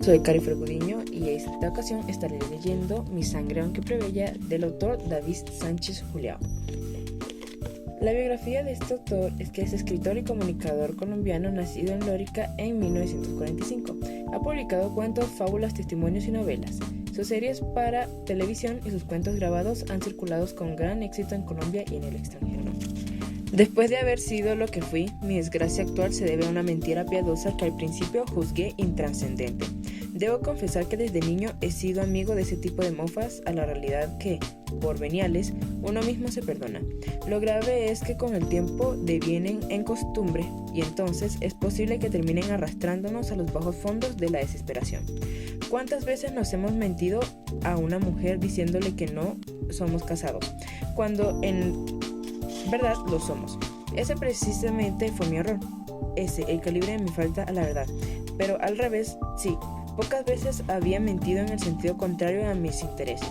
Soy Cari Fergudiño y esta ocasión estaré leyendo Mi sangre aunque plebeya del autor David Sánchez Julião. La biografía de este autor es que es escritor y comunicador colombiano nacido en Lórica en 1945. Ha publicado cuentos, fábulas, testimonios y novelas. Sus series para televisión y sus cuentos grabados han circulado con gran éxito en Colombia y en el extranjero. Después de haber sido lo que fui, mi desgracia actual se debe a una mentira piadosa que al principio juzgué intrascendente. Debo confesar que desde niño he sido amigo de ese tipo de mofas a la realidad que, por veniales, uno mismo se perdona. Lo grave es que con el tiempo devienen en costumbre y entonces es posible que terminen arrastrándonos a los bajos fondos de la desesperación. ¿Cuántas veces nos hemos mentido a una mujer diciéndole que no somos casados, cuando en verdad lo somos? Ese precisamente fue mi error, el calibre de mi falta a la verdad. Pero al revés, sí, pocas veces había mentido en el sentido contrario a mis intereses.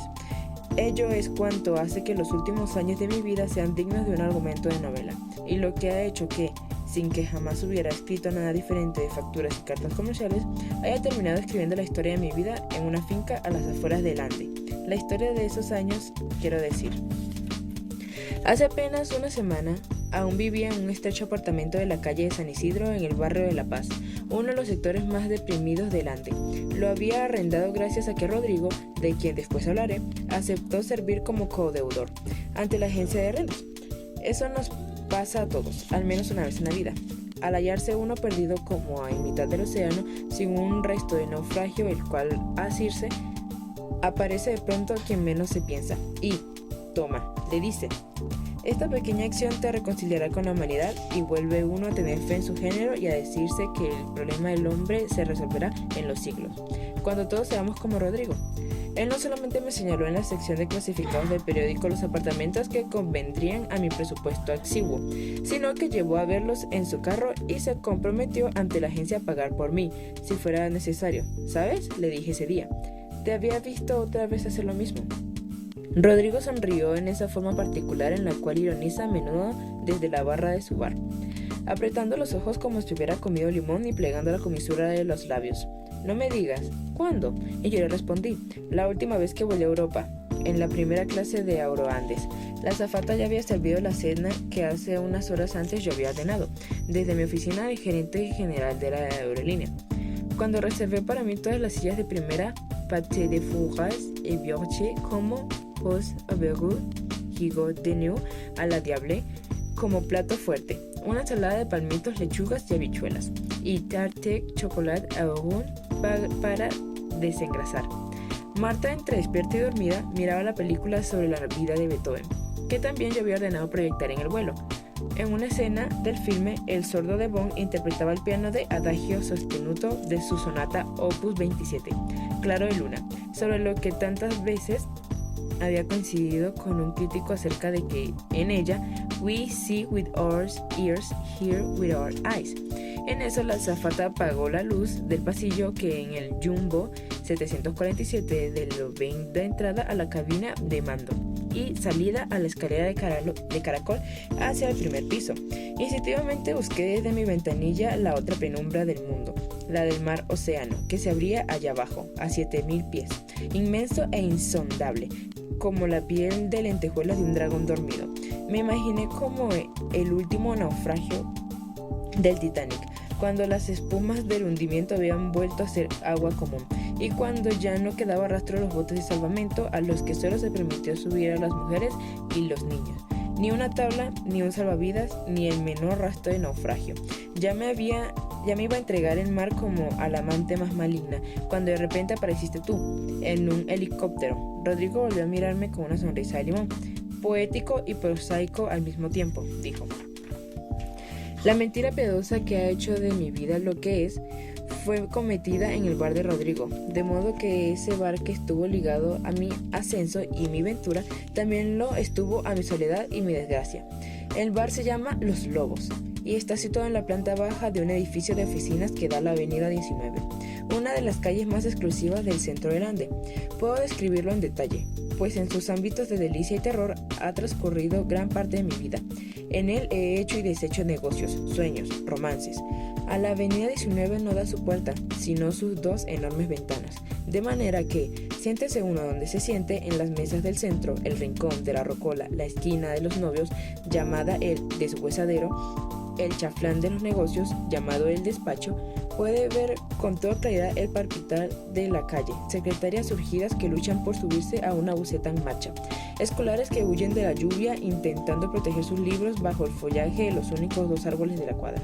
Ello es cuanto hace que los últimos años de mi vida sean dignos de un argumento de novela, y lo que ha hecho que, sin que jamás hubiera escrito nada diferente de facturas y cartas comerciales, haya terminado escribiendo la historia de mi vida en una finca a las afueras del Ande. La historia de esos años, quiero decir. Hace apenas una semana, aún vivía en un estrecho apartamento de la calle de San Isidro en el barrio de La Paz, uno de los sectores más deprimidos del Ande. Lo había arrendado gracias a que Rodrigo, de quien después hablaré, aceptó servir como codeudor ante la agencia de arrendos. Eso nos pasa a todos, al menos una vez en la vida. Al hallarse uno perdido como en mitad del océano, sin un resto de naufragio el cual asirse, aparece de pronto quien menos se piensa y, toma, le dice: esta pequeña acción te reconciliará con la humanidad y vuelve uno a tener fe en su género y a decirse que el problema del hombre se resolverá en los siglos, cuando todos seamos como Rodrigo. Él no solamente me señaló en la sección de clasificados del periódico los apartamentos que convendrían a mi presupuesto exiguo, sino que llevó a verlos en su carro y se comprometió ante la agencia a pagar por mí, si fuera necesario. ¿Sabes?, le dije ese día. Te había visto otra vez hacer lo mismo. Rodrigo sonrió en esa forma particular en la cual ironiza a menudo desde la barra de su bar, apretando los ojos como si hubiera comido limón y plegando la comisura de los labios. No me digas, ¿cuándo? Y yo le respondí: la última vez que volé a Europa, en la primera clase de Euroandes. La azafata ya había servido la cena que hace unas horas antes yo había ordenado, desde mi oficina del gerente general de la aerolínea. Cuando reservé para mí todas las sillas de primera, pâté de fourrage et viorche como pos averu, gigot de neu a la diable como plato fuerte, una ensalada de palmitos, lechugas y habichuelas, y tarte chocolate au para desengrasar. Marta, entre despierta y dormida, miraba la película sobre la vida de Beethoven, que también yo había ordenado proyectar en el vuelo. En una escena del filme, el sordo de Bonn interpretaba el piano de Adagio sostenuto de su sonata Opus 27, Claro de Luna, sobre lo que tantas veces había coincidido con un crítico acerca de que en ella we see with our ears, hear with our eyes. En eso la azafata apagó la luz del pasillo que en el Jumbo 747 del ven de entrada a la cabina de mando y salida a la escalera de caracol hacia el primer piso. Instintivamente busqué desde mi ventanilla la otra penumbra del mundo, la del mar océano, que se abría allá abajo, a 7000 pies, inmenso e insondable, como la piel de lentejuelas de un dragón dormido. Me imaginé como el último naufragio del Titanic, cuando las espumas del hundimiento habían vuelto a ser agua común, y cuando ya no quedaba rastro de los botes de salvamento a los que solo se permitió subir a las mujeres y los niños. Ni una tabla, ni un salvavidas, ni el menor rastro de naufragio. Ya me iba a entregar el mar como a la amante más maligna, cuando de repente apareciste tú, en un helicóptero. Rodrigo volvió a mirarme con una sonrisa de limón. Poético y prosaico al mismo tiempo, dijo. La mentira piadosa que ha hecho de mi vida lo que es, fue cometida en el bar de Rodrigo, de modo que ese bar que estuvo ligado a mi ascenso y mi ventura, también lo estuvo a mi soledad y mi desgracia. El bar se llama Los Lobos y está situado en la planta baja de un edificio de oficinas que da a la avenida 19, una de las calles más exclusivas del centro del Ande. Puedo describirlo en detalle, pues en sus ámbitos de delicia y terror ha transcurrido gran parte de mi vida. En él he hecho y deshecho negocios, sueños, romances. A la avenida 19 no da su puerta, sino sus dos enormes ventanas, de manera que, siéntese uno donde se siente, en las mesas del centro, el rincón de la rocola, la esquina de los novios, llamada el deshuesadero, el chaflán de los negocios, llamado el despacho, puede ver con toda claridad el palpitar de la calle, secretarias surgidas que luchan por subirse a una buseta en marcha, escolares que huyen de la lluvia intentando proteger sus libros bajo el follaje de los únicos dos árboles de la cuadra,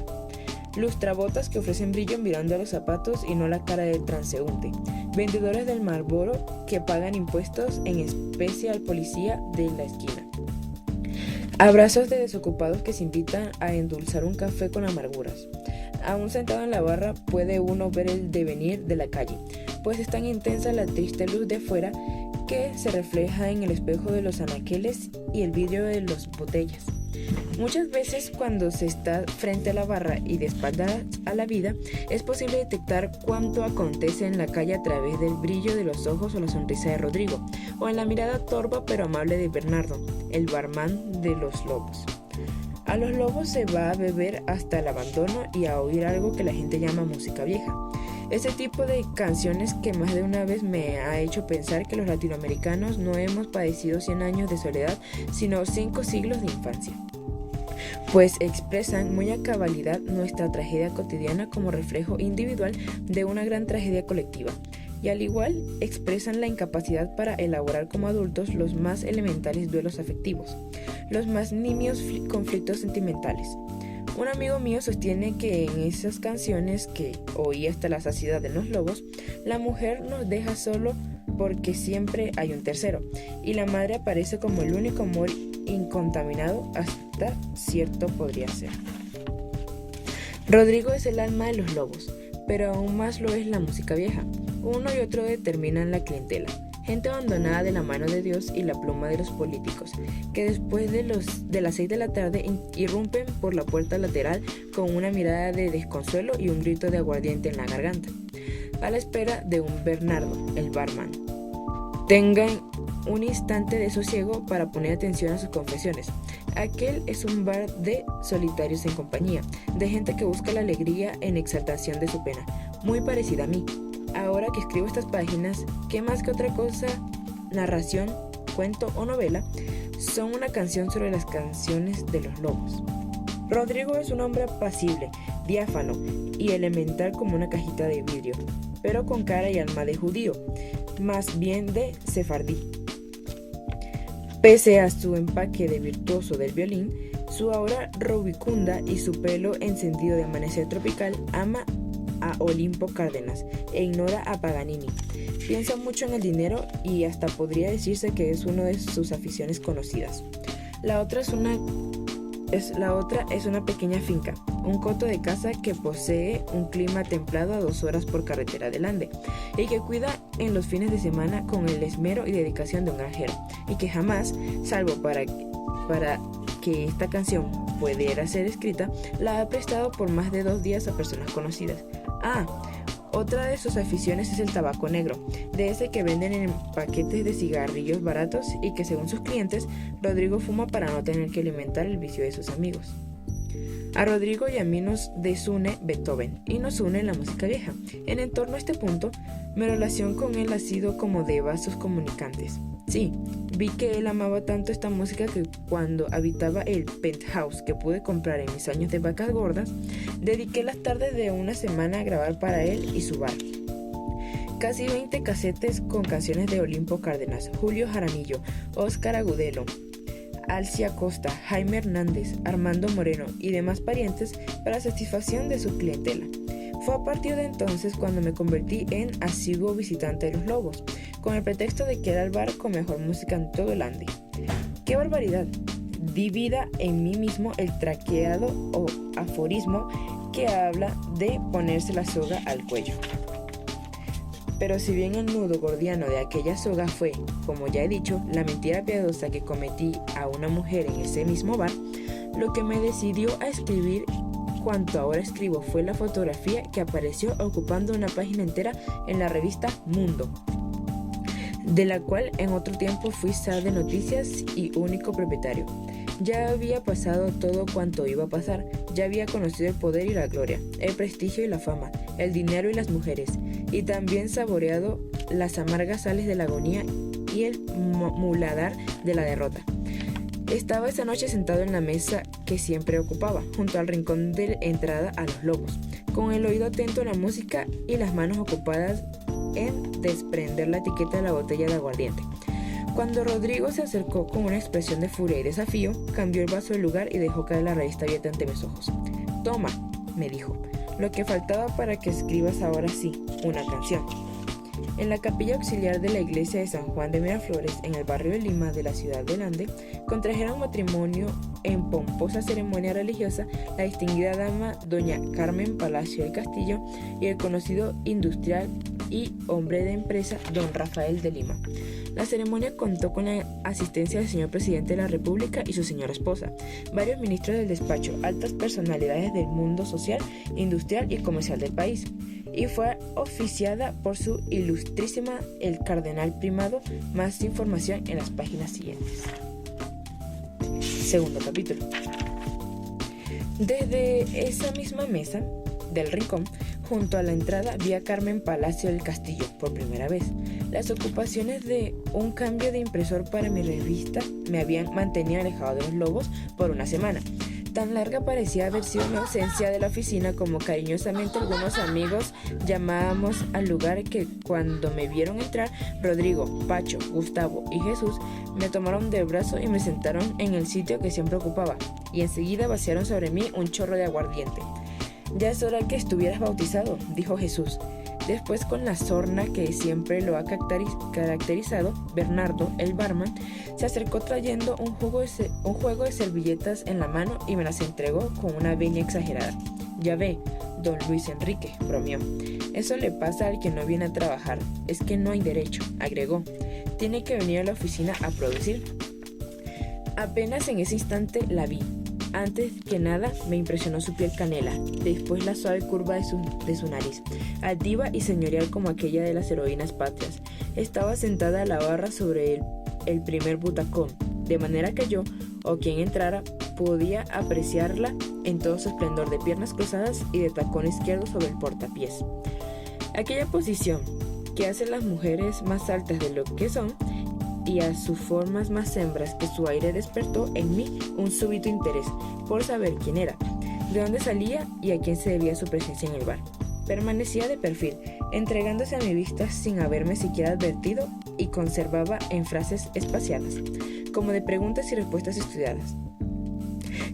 lustrabotas que ofrecen brillo mirando a los zapatos y no la cara del transeúnte, vendedores del Marlboro que pagan impuestos en especie al policía de la esquina, abrazos de desocupados que se invitan a endulzar un café con amarguras. Aún sentado en la barra puede uno ver el devenir de la calle, pues es tan intensa la triste luz de afuera que se refleja en el espejo de los anaqueles y el vidrio de las botellas. Muchas veces cuando se está frente a la barra y de espaldas a la vida, es posible detectar cuánto acontece en la calle a través del brillo de los ojos o la sonrisa de Rodrigo, o en la mirada torva pero amable de Bernardo, el barman de Los Lobos. A Los Lobos se va a beber hasta el abandono y a oír algo que la gente llama música vieja. Ese tipo de canciones que más de una vez me ha hecho pensar que los latinoamericanos no hemos padecido 100 años de soledad, sino 5 siglos de infancia. Pues expresan muy a cabalidad nuestra tragedia cotidiana como reflejo individual de una gran tragedia colectiva. Y al igual expresan la incapacidad para elaborar como adultos los más elementales duelos afectivos, los más nimios conflictos sentimentales. Un amigo mío sostiene que en esas canciones que oí hasta la saciedad de Los Lobos, la mujer nos deja solo porque siempre hay un tercero, y la madre aparece como el único amor incontaminado, hasta cierto podría ser. Rodrigo es el alma de Los Lobos, pero aún más lo es la música vieja. Uno y otro determinan la clientela, gente abandonada de la mano de Dios y la pluma de los políticos, que después de las 6 de la tarde irrumpen por la puerta lateral con una mirada de desconsuelo y un grito de aguardiente en la garganta, a la espera de un Bernardo, el barman, tengan un instante de sosiego para poner atención a sus confesiones. Aquel es un bar de solitarios en compañía, de gente que busca la alegría en exaltación de su pena, muy parecida a mí. Ahora que escribo estas páginas, que más que otra cosa, narración, cuento o novela, son una canción sobre las canciones de Los Lobos. Rodrigo es un hombre apacible, diáfano y elemental como una cajita de vidrio, pero con cara y alma de judío, más bien de sefardí. Pese a su empaque de virtuoso del violín, su aura rubicunda y su pelo encendido de amanecer tropical, ama a Olimpo Cárdenas e ignora a Paganini. Piensa mucho en el dinero y hasta podría decirse que es una de sus aficiones conocidas. La otra es una pequeña finca, un coto de casa que posee un clima templado a 2 horas por carretera del Ande y que cuida en los fines de semana con el esmero y dedicación de un granjero, y que jamás, salvo para que esta canción pudiera ser escrita, la ha prestado por más de 2 días a personas conocidas. Otra de sus aficiones es el tabaco negro, de ese que venden en paquetes de cigarrillos baratos y que, según sus clientes, Rodrigo fuma para no tener que alimentar el vicio de sus amigos. A Rodrigo y a mí nos desune Beethoven y nos une la música vieja. En torno a este punto, mi relación con él ha sido como de vasos comunicantes. Sí, vi que él amaba tanto esta música que cuando habitaba el penthouse que pude comprar en mis años de vacas gordas, dediqué las tardes de una semana a grabar para él y su bar. Casi 20 casetes con canciones de Olimpo Cárdenas, Julio Jaramillo, Óscar Agudelo, Alcia Costa, Jaime Hernández, Armando Moreno y demás parientes para satisfacción de su clientela. Fue a partir de entonces cuando me convertí en asiduo visitante de Los Lobos, con el pretexto de que era el bar con mejor música en todo el Ande. ¡Qué barbaridad! Di vida en mí mismo el traqueado o aforismo que habla de ponerse la soga al cuello. Pero si bien el nudo gordiano de aquella soga fue, como ya he dicho, la mentira piadosa que cometí a una mujer en ese mismo bar, lo que me decidió a escribir cuanto ahora escribo fue la fotografía que apareció ocupando una página entera en la revista Mundo, de la cual en otro tiempo fui zar de noticias y único propietario. Ya había pasado todo cuanto iba a pasar, ya había conocido el poder y la gloria, el prestigio y la fama, el dinero y las mujeres, y también saboreado las amargas sales de la agonía y el muladar de la derrota. Estaba esa noche sentado en la mesa que siempre ocupaba, junto al rincón de entrada a los lobos, con el oído atento a la música y las manos ocupadas en desprender la etiqueta de la botella de aguardiente. Cuando Rodrigo se acercó con una expresión de furia y desafío, cambió el vaso de lugar y dejó caer la revista abierta ante mis ojos. «Toma», me dijo, «lo que faltaba para que escribas ahora sí, una canción». En la capilla auxiliar de la iglesia de San Juan de Miraflores, en el barrio de Lima de la ciudad del Ande, contrajeron matrimonio en pomposa ceremonia religiosa la distinguida dama doña Carmen Palacio del Castillo y el conocido industrial y hombre de empresa don Rafael de Lima. La ceremonia contó con la asistencia del señor presidente de la República y su señora esposa, varios ministros del despacho, altas personalidades del mundo social, industrial y comercial del país, y fue oficiada por su ilustrísima el cardenal primado. Más información en las páginas siguientes. Segundo capítulo. Desde esa misma mesa del rincón, junto a la entrada, vi a Carmen Palacio del Castillo por primera vez. Las ocupaciones de un cambio de impresor para mi revista me habían mantenido alejado de los lobos por una semana. Tan larga parecía haber sido mi ausencia de la oficina como cariñosamente algunos amigos llamábamos al lugar, que cuando me vieron entrar, Rodrigo, Pacho, Gustavo y Jesús me tomaron del brazo y me sentaron en el sitio que siempre ocupaba, y enseguida vaciaron sobre mí un chorro de aguardiente. «Ya es hora que estuvieras bautizado», dijo Jesús. Después, con la sorna que siempre lo ha caracterizado, Bernardo, el barman, se acercó trayendo un juego de servilletas en la mano y me las entregó con una venia exagerada. «Ya ve, don Luis Enrique», bromeó, «eso le pasa al que no viene a trabajar, es que no hay derecho», agregó. «Tiene que venir a la oficina a producir». Apenas en ese instante la vi. Antes que nada me impresionó su piel canela, después la suave curva de su nariz, altiva y señorial como aquella de las heroínas patrias. Estaba sentada a la barra sobre el primer butacón, de manera que yo, o quien entrara, podía apreciarla en todo su esplendor de piernas cruzadas y de tacón izquierdo sobre el portapiés. Aquella posición que hace las mujeres más altas de lo que son, y a sus formas más hembras que su aire despertó en mí un súbito interés por saber quién era, de dónde salía y a quién se debía su presencia en el bar. Permanecía de perfil, entregándose a mi vista sin haberme siquiera advertido, y conservaba en frases espaciadas, como de preguntas y respuestas estudiadas,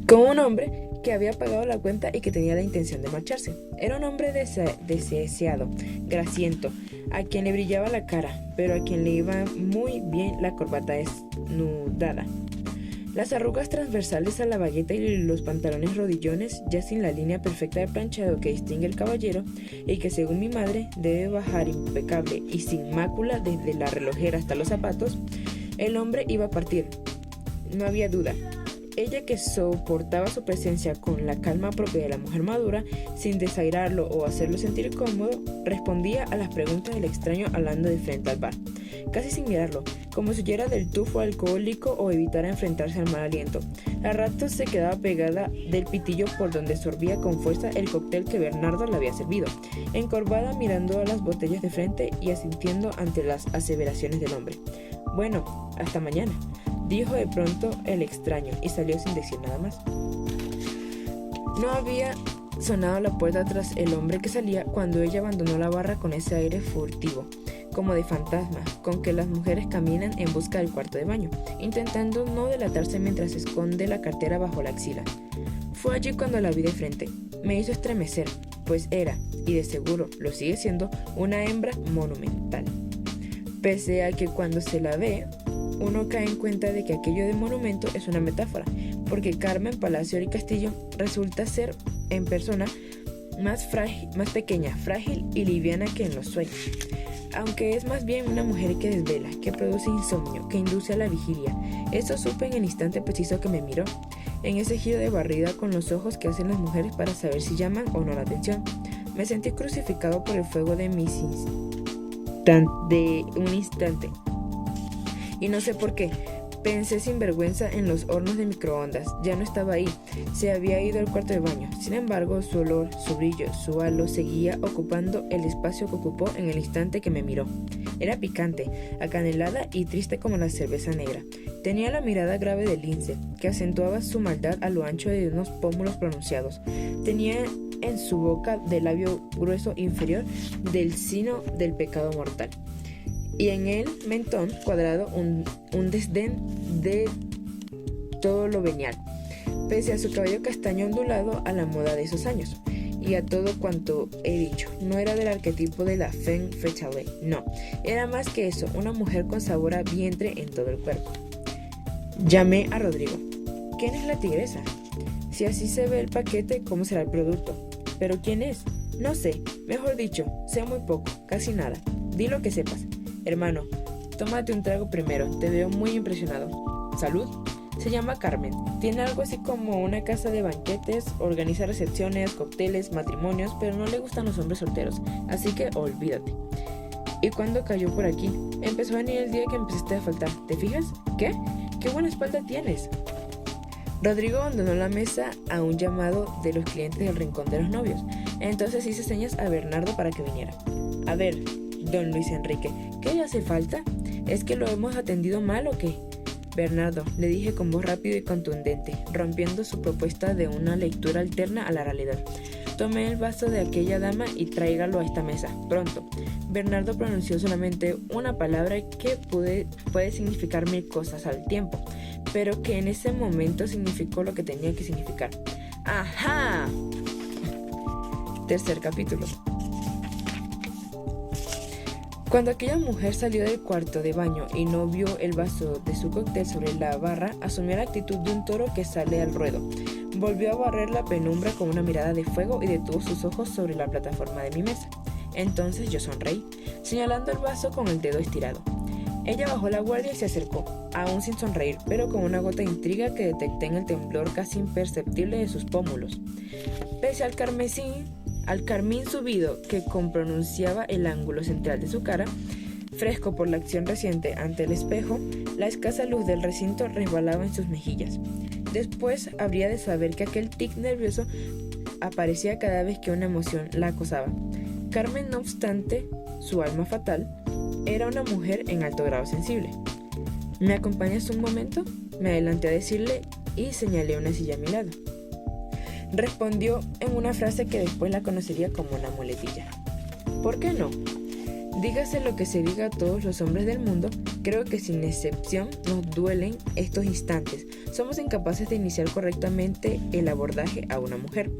como un hombre que había pagado la cuenta y que tenía la intención de marcharse. Era un hombre deseado, grasiento, a quien le brillaba la cara, pero a quien le iba muy bien la corbata desnudada, las arrugas transversales a la bagueta y los pantalones rodillones, ya sin la línea perfecta de planchado que distingue al caballero y que, según mi madre, debe bajar impecable y sin mácula desde la relojera hasta los zapatos. El hombre iba a partir, no había duda. Ella, que soportaba su presencia con la calma propia de la mujer madura, sin desairarlo o hacerlo sentir cómodo, respondía a las preguntas del extraño hablando de frente al bar, casi sin mirarlo, como si huyera del tufo alcohólico o evitara enfrentarse al mal aliento. A ratos se quedaba pegada del pitillo por donde sorbía con fuerza el cóctel que Bernardo le había servido, encorvada mirando a las botellas de frente y asintiendo ante las aseveraciones del hombre. «Bueno, hasta mañana», dijo de pronto el extraño y salió sin decir nada más. No había sonado la puerta tras el hombre que salía cuando ella abandonó la barra con ese aire furtivo, como de fantasma, con que las mujeres caminan en busca del cuarto de baño, intentando no delatarse mientras esconde la cartera bajo la axila. Fue allí cuando la vi de frente. Me hizo estremecer, pues era, y de seguro lo sigue siendo, una hembra monumental. Pese a que cuando se la ve, uno cae en cuenta de que aquello de monumento es una metáfora, porque Carmen Palacio del Castillo resulta ser en persona más pequeña, frágil y liviana que en los sueños, aunque es más bien una mujer que desvela, que produce insomnio, que induce a la vigilia. Eso supe en el instante preciso que me miró, en ese giro de barrida con los ojos que hacen las mujeres para saber si llaman o no la atención. Me sentí crucificado por el fuego de un instante. Y no sé por qué, Pensé sin vergüenza en los hornos de microondas. Ya no estaba ahí. Se había ido al cuarto de baño. Sin embargo, su olor, su brillo, su halo seguía ocupando el espacio que ocupó en el instante que me miró. Era picante, acanelada y triste como la cerveza negra. Tenía la mirada grave de lince, que acentuaba su maldad a lo ancho de unos pómulos pronunciados. Tenía en su boca del labio grueso inferior del sino del pecado mortal. Y en el mentón cuadrado un desdén de todo lo venial, pese a su cabello castaño ondulado a la moda de esos años, y a todo cuanto he dicho. No era del arquetipo de la femme fatale, no, era más que eso, una mujer con sabor a vientre en todo el cuerpo. Llamé a Rodrigo. ¿Quién es la tigresa? Si así se ve el paquete, ¿cómo será el producto? ¿Pero quién es? No sé, mejor dicho, sé muy poco, casi nada. Di lo que sepas. Hermano, tómate un trago primero, te veo muy impresionado. ¿Salud? Se llama Carmen. Tiene algo así como una casa de banquetes, organiza recepciones, cócteles, matrimonios, pero no le gustan los hombres solteros, así que olvídate. ¿Y cuándo cayó por aquí? Empezó a venir el día que empezaste a faltar, ¿te fijas? ¿Qué? ¡Qué buena espalda tienes! Rodrigo abandonó la mesa a un llamado de los clientes del rincón de los novios. Entonces hice señas a Bernardo para que viniera. A ver, don Luis Enrique, ¿qué le hace falta? ¿Es que lo hemos atendido mal o qué? Bernardo, le dije con voz rápida y contundente, rompiendo su propuesta de una lectura alterna a la realidad. Tome el vaso de aquella dama y tráigalo a esta mesa, pronto. Bernardo pronunció solamente una palabra que puede significar mil cosas al tiempo, pero que en ese momento significó lo que tenía que significar. ¡Ajá! Tercer capítulo. Cuando aquella mujer salió del cuarto de baño y no vio el vaso de su cóctel sobre la barra, asumió la actitud de un toro que sale al ruedo. Volvió a barrer la penumbra con una mirada de fuego y detuvo sus ojos sobre la plataforma de mi mesa. Entonces yo sonreí, señalando el vaso con el dedo estirado. Ella bajó la guardia y se acercó, aún sin sonreír, pero con una gota de intriga que detecté en el temblor casi imperceptible de sus pómulos. Pese al carmín subido que pronunciaba el ángulo central de su cara, fresco por la acción reciente ante el espejo, la escasa luz del recinto resbalaba en sus mejillas. Después habría de saber que aquel tic nervioso aparecía cada vez que una emoción la acosaba. Carmen, no obstante, su alma fatal, era una mujer en alto grado sensible. ¿Me acompañas un momento? Me adelanté a decirle y señalé una silla a mi lado. Respondió en una frase que después la conocería como una muletilla. ¿Por qué no? Dígase lo que se diga a todos los hombres del mundo, creo que sin excepción nos duelen estos instantes. Somos incapaces de iniciar correctamente el abordaje a una mujer.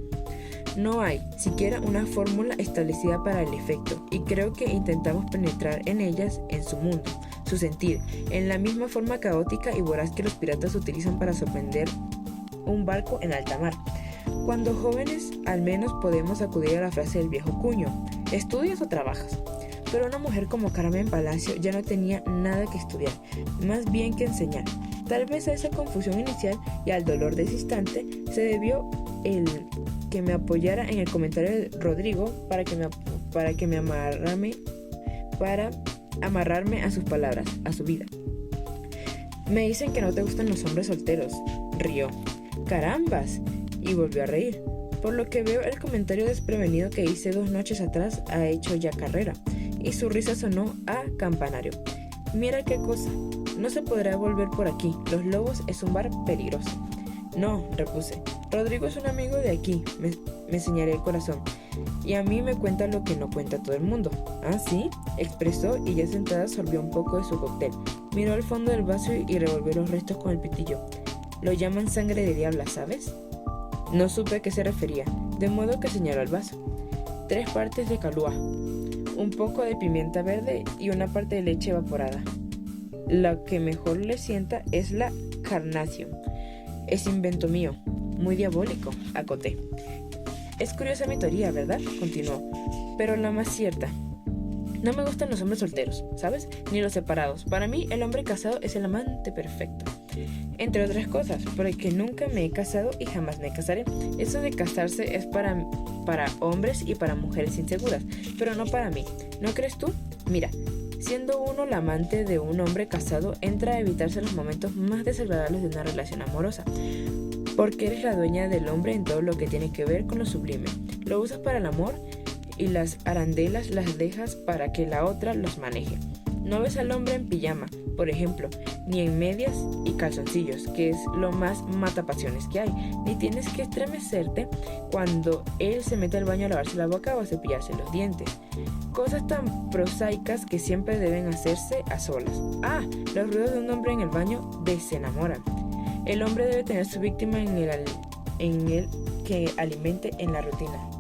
No hay siquiera una fórmula establecida para el efecto, y creo que intentamos penetrar en ellas, en su mundo, su sentir, en la misma forma caótica y voraz que los piratas utilizan para sorprender un barco en alta mar. Cuando jóvenes, al menos podemos acudir a la frase del viejo cuño: ¿estudias o trabajas? Pero una mujer como Carmen Palacio ya no tenía nada que estudiar, más bien que enseñar. Tal vez a esa confusión inicial y al dolor de ese instante se debió el que me apoyara en el comentario de Rodrigo para amarrarme a sus palabras, a su vida. Me dicen que no te gustan los hombres solteros. Rió. ¡Carambas! Y volvió a reír. Por lo que veo, el comentario desprevenido que hice 2 noches atrás ha hecho ya carrera, y su risa sonó a campanario. Mira qué cosa, no se podrá volver por aquí, Los Lobos es un bar peligroso. No, repuse, Rodrigo es un amigo de aquí, me señalé el corazón, y a mí me cuenta lo que no cuenta todo el mundo. ¿Ah, sí? Expresó, y ya sentada sorbió un poco de su cóctel. Miró al fondo del vaso y revolvió los restos con el pitillo. Lo llaman sangre de diabla, ¿sabes? No supe a qué se refería, de modo que señaló al vaso. 3 partes de calúa, un poco de pimienta verde y una parte de leche evaporada. Lo que mejor le sienta es la Carnation. Es invento mío, muy diabólico, acoté. Es curiosa mi teoría, ¿verdad? Continuó, pero la más cierta. No me gustan los hombres solteros, ¿sabes? Ni los separados. Para mí, el hombre casado es el amante perfecto. Entre otras cosas, porque nunca me he casado y jamás me casaré. Eso de casarse es para hombres y para mujeres inseguras, pero no para mí. ¿No crees tú? Mira, Siendo uno la amante de un hombre casado, entra a evitarse los momentos más desagradables de una relación amorosa, porque eres la dueña del hombre en todo lo que tiene que ver con lo sublime. Lo usas para el amor y las arandelas las dejas para que la otra los maneje. No ves al hombre en pijama, por ejemplo, ni en medias y calzoncillos, que es lo más matapasiones que hay, ni tienes que estremecerte cuando él se mete al baño a lavarse la boca o a cepillarse los dientes. Cosas tan prosaicas que siempre deben hacerse a solas. Los ruidos de un hombre en el baño desenamoran. El hombre debe tener su víctima en el que alimente en la rutina.